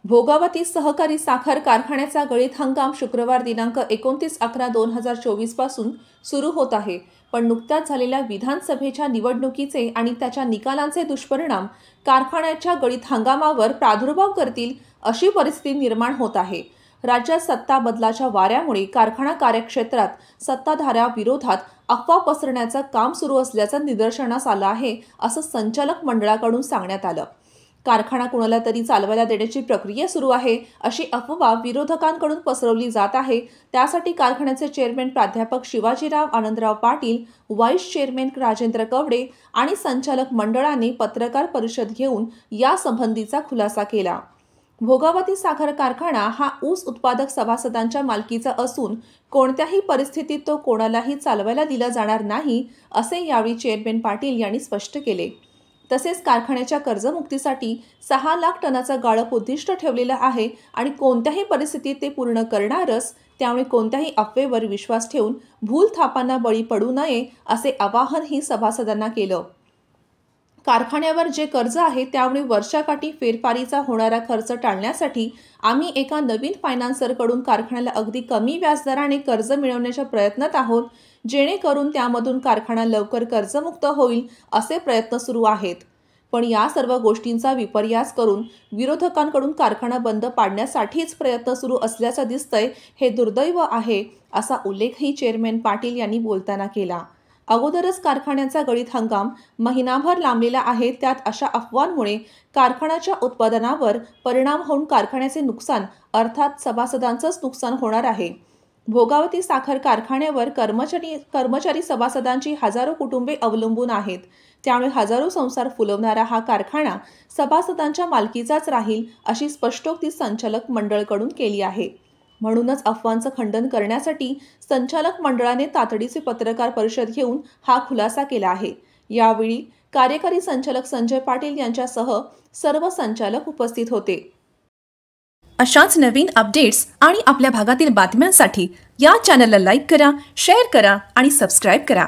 भोगावती सहकारी साखर कारखान्याचा गळीत हंगाम शुक्रवार दिनांक 29/11/2024 पासून सुरू होत आहे। पण नुकत्याच झालेल्या विधानसभेच्या निवडणुकीचे आणि त्याच्या निकालांचे दुष्परिणाम कारखान्याच्या गळीत हंगामावर प्रादुर्भाव करतील अशी परिस्थिती निर्माण होत आहे। राज्यात सत्ता बदलाच्या वाऱ्यामुळे कारखाना कार्यक्षेत्रात सत्ताधाऱ्यांविरोधात अफवा पसरण्याचं काम सुरू असल्याचं निदर्शनास आलं आहे, असं संचालक मंडळाकडून सांगण्यात आलं। कारखाना कुणाला तरी चालवायला देण्याची प्रक्रिया सुरू आहे अशी अफवा विरोधकांकडून पसरवली जात आहे। त्यासाठी कारखान्याचे चेअरमन प्राध्यापक शिवाजीराव आनंदराव पाटील, व्हाईस चेअरमन राजेंद्र कवडे आणि संचालक मंडळाने पत्रकार परिषद घेऊन यासंबंधीचा खुलासा केला। भोगावती साखर कारखाना हा ऊस उत्पादक सभासदांच्या मालकीचा असून कोणत्याही परिस्थितीत तो कोणालाही चालवायला दिला जाणार नाही, असे यावेळी चेअरमन पाटील यांनी स्पष्ट केले। तसेच कारखान्याच्या कर्जमुक्तीसाठी 6 लाख टनाचं गाळप उद्दिष्ट ठेवलेलं आहे आणि कोणत्याही परिस्थितीत ते पूर्ण करणारच, त्यामुळे कोणत्याही अफवेवर विश्वास ठेवून भूलथापांना बळी पडू नये असे आवाहन ही सभासदांना केलं। कारखान्यावर जे कर्ज आहे त्यामुळे वर्षाकाठी फेरफारीचा होणारा खर्च टाळण्यासाठी आम्ही एका नवीन फायनान्सरकडून कारखान्याला अगदी कमी व्याजदराने कर्ज मिळवण्याच्या प्रयत्नात आहोत, जेणेकरून त्यामधून कारखाना लवकर कर्जमुक्त होईल असे प्रयत्न सुरू आहेत। पण या सर्व गोष्टींचा विपर्यास करून विरोधकांकडून कारखाना बंद पाडण्यासाठीच प्रयत्न सुरू असल्याचं दिसतंय, हे दुर्दैव आहे, असा उल्लेखही चेअरमन पाटील यांनी बोलताना केला। अगोदरच कारखान्याचा गळीत हंगाम महिनाभर लांबलेला आहे, त्यात अशा अफवांमुळे कारखान्याच्या उत्पादनावर परिणाम होऊन कारखान्याचे नुकसान अर्थात सभासदांचंच नुकसान होणार आहे। भोगावती साखर कारखान्यावर कर्मचारी सभासदांची हजारो कुटुंबे अवलंबून आहेत, त्यामुळे हजारो संसार फुलवणारा हा कारखाना सभासदांच्या मालकीचाच राहील अशी स्पष्टोक्ती संचालक मंडळाकडून केली आहे। म्हणूनच अफवांचं खंडन करण्यासाठी संचालक मंडळाने तातडीची पत्रकार परिषद घेऊन हा खुलासा केला आहे। यावेळी कार्यकारी संचालक संजय पाटील यांच्यासह सर्व संचालक उपस्थित होते। अशाच नवीन अपडेट्स आणि आपल्या भागातील बातम्यांसाठी या चॅनलला लाईक करा, शेअर करा आणि सबस्क्राइब करा।